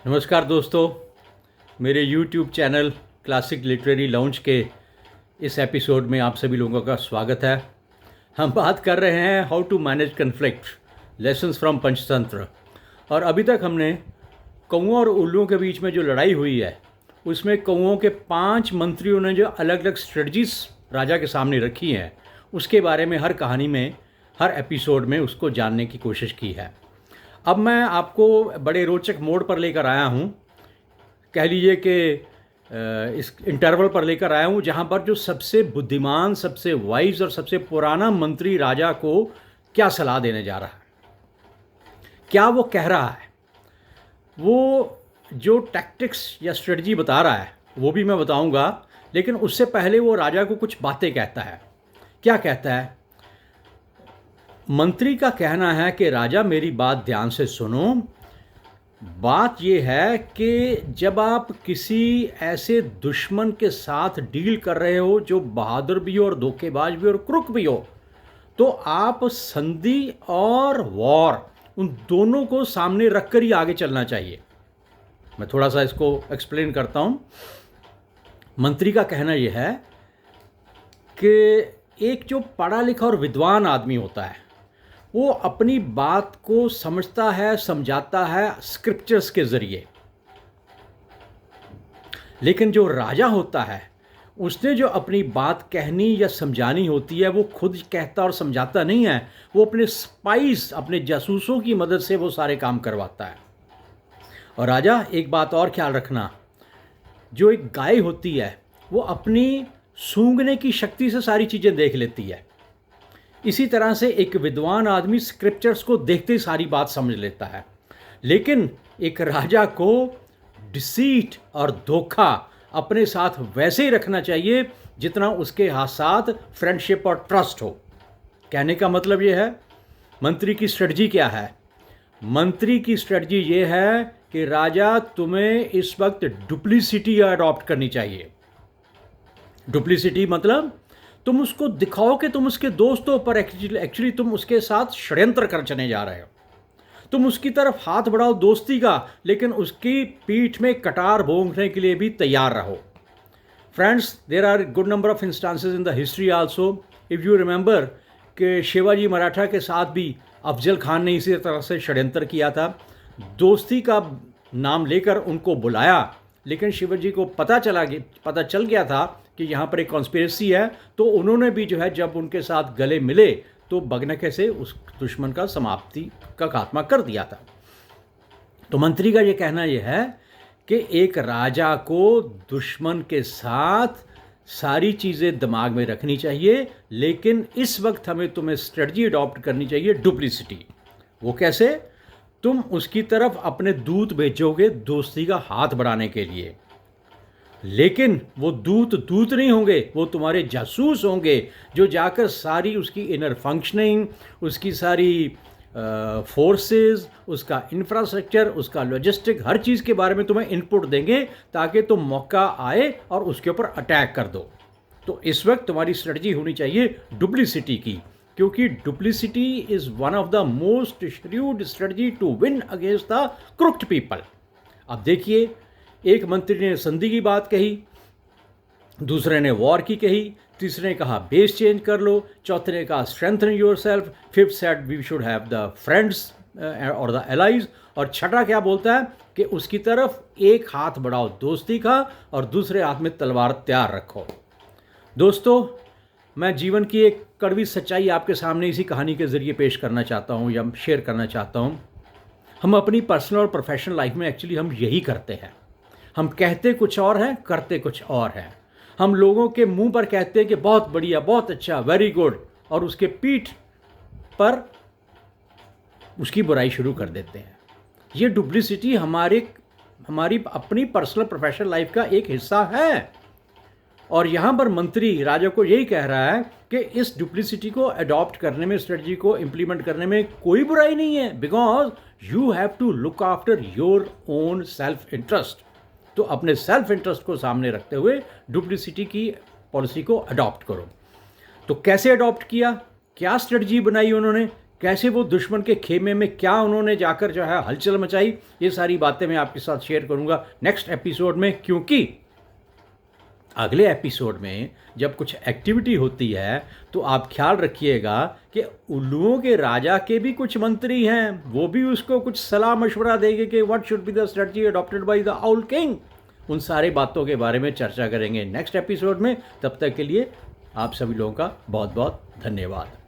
नमस्कार दोस्तों, मेरे YouTube channel classic literary lounge के इस एपिसोड में आप सभी लोगों का स्वागत है। हम बात कर रहे हैं how to manage conflict, lessons from Panchatantra. और अभी तक हमने कौओं और उल्लुओं के बीच में जो लड़ाई हुई है उसमें कौओं के 5 मंत्रियों ने जो अलग अलग स्ट्रेटजीज राजा के सामने रखी हैं उसके बारे में हर कहानी में, हर एपिसोड में उसको जानने की कोशिश की है। अब मैं आपको बड़े रोचक मोड़ पर लेकर आया हूँ, कह लीजिए कि इस इंटरवल पर लेकर आया हूँ जहाँ पर जो सबसे बुद्धिमान, सबसे वाइज और सबसे पुराना मंत्री राजा को क्या सलाह देने जा रहा है, क्या वो कह रहा है, वो जो टैक्टिक्स या स्ट्रेटजी बता रहा है वो भी मैं बताऊँगा। लेकिन उससे पहले वो राजा को कुछ बातें कहता है। क्या कहता है? मंत्री का कहना है कि राजा मेरी बात ध्यान से सुनो। बात यह है कि जब आप किसी ऐसे दुश्मन के साथ डील कर रहे हो जो बहादुर भी हो और धोखेबाज भी हो और क्रूक भी हो, तो आप संधि और वॉर उन दोनों को सामने रखकर ही आगे चलना चाहिए। मैं थोड़ा सा इसको एक्सप्लेन करता हूं। मंत्री का कहना यह है कि एक जो पढ़ा लिखा और विद्वान आदमी होता है वो अपनी बात को समझता है, समझाता है स्क्रिप्चर्स के ज़रिए। लेकिन जो राजा होता है उसने जो अपनी बात कहनी या समझानी होती है वो खुद कहता और समझाता नहीं है, वो अपने स्पाइस, अपने जासूसों की मदद से वो सारे काम करवाता है। और राजा, एक बात और ख्याल रखना, जो एक गाय होती है वो अपनी सूंघने की शक्ति से सारी चीज़ें देख लेती है। इसी तरह से एक विद्वान आदमी स्क्रिप्चर्स को देखते ही सारी बात समझ लेता है। लेकिन एक राजा को डिसीट और धोखा अपने साथ वैसे ही रखना चाहिए जितना उसके साथ फ्रेंडशिप और ट्रस्ट हो। कहने का मतलब ये है, मंत्री की स्ट्रेटजी क्या है? मंत्री की स्ट्रेटजी ये है कि राजा, तुम्हें इस वक्त डुप्लीसिटी अडॉप्ट करनी चाहिए। डुप्लीसिटी मतलब तुम उसको दिखाओ कि तुम उसके दोस्त हो, पर एक्चुअली तुम उसके साथ षड्यंत्र करने जा रहे हो। तुम उसकी तरफ हाथ बढ़ाओ दोस्ती का, लेकिन उसकी पीठ में कटार भोंकने के लिए भी तैयार रहो। Friends, there are good number of instances in the history also. If you remember कि शिवाजी मराठा के साथ भी अफजल खान ने इसी तरह से षड्यंत्र किया था। दोस्ती का नाम लेकर उनको बुलाया, लेकिन शिवाजी को पता चल गया था कि यहाँ पर एक कॉन्स्पिरेसी है, तो उन्होंने भी जो है जब उनके साथ गले मिले तो बगनके से उस दुश्मन का समाप्ति का खात्मा कर दिया था। तो मंत्री का ये कहना यह है कि एक राजा को दुश्मन के साथ सारी चीज़ें दिमाग में रखनी चाहिए, लेकिन इस वक्त तुम्हें स्ट्रेटजी अडॉप्ट करनी चाहिए, डुप्लीसिटी। वो कैसे? तुम उसकी तरफ अपने दूत भेजोगे दोस्ती का हाथ बढ़ाने के लिए, लेकिन वो दूत नहीं होंगे, वो तुम्हारे जासूस होंगे जो जाकर सारी उसकी इनर फंक्शनिंग, उसकी सारी फोर्सेस, उसका इंफ्रास्ट्रक्चर, उसका लॉजिस्टिक, हर चीज़ के बारे में तुम्हें इनपुट देंगे ताकि तुम मौका आए और उसके ऊपर अटैक कर दो। तो इस वक्त तुम्हारी स्ट्रेटजी होनी चाहिए डुप्लीसिटी की, क्योंकि duplicity is one of the most shrewd strategy to win against the crooked people. अब देखिए, एक मंत्री ने संधि की बात कही, दूसरे ने वॉर की कही, तीसरे ने कहा बेस चेंज कर लो, चौथे ने कहा strengthen yourself, fifth said we should have the friends और द एलाइज, और छठा क्या बोलता है कि उसकी तरफ एक हाथ बढ़ाओ दोस्ती का और दूसरे हाथ में तलवार तैयार रखो। दोस्तों, मैं जीवन की एक कड़वी सच्चाई आपके सामने इसी कहानी के ज़रिए पेश करना चाहता हूँ या शेयर करना चाहता हूँ। हम अपनी पर्सनल और प्रोफेशनल लाइफ में एक्चुअली हम यही करते हैं। हम कहते कुछ और हैं, करते कुछ और हैं। हम लोगों के मुंह पर कहते हैं कि बहुत बढ़िया, बहुत अच्छा, वेरी गुड, और उसके पीठ पर उसकी बुराई शुरू कर देते हैं। ये डुप्लीसिटी हमारी अपनी पर्सनल प्रोफेशनल लाइफ का एक हिस्सा है। और यहाँ पर मंत्री राजा को यही कह रहा है कि इस डुप्लीसिटी को अडॉप्ट करने में, स्ट्रेटजी को इम्प्लीमेंट करने में कोई बुराई नहीं है, because you have to look after your own self interest. तो अपने सेल्फ इंटरेस्ट को सामने रखते हुए डुप्लीसिटी की पॉलिसी को अडॉप्ट करो। तो कैसे अडॉप्ट किया, क्या स्ट्रेटजी बनाई उन्होंने, कैसे वो दुश्मन के खेमे में क्या उन्होंने जाकर जो है हलचल मचाई, ये सारी बातें मैं आपके साथ शेयर करूँगा नेक्स्ट एपिसोड में, क्योंकि अगले एपिसोड में जब कुछ एक्टिविटी होती है तो आप ख्याल रखिएगा कि उल्लुओं के राजा के भी कुछ मंत्री हैं, वो भी उसको कुछ सलाह मशवरा देंगे कि what should be the strategy adopted by the owl king. उन सारे बातों के बारे में चर्चा करेंगे नेक्स्ट एपिसोड में। तब तक के लिए आप सभी लोगों का बहुत बहुत धन्यवाद।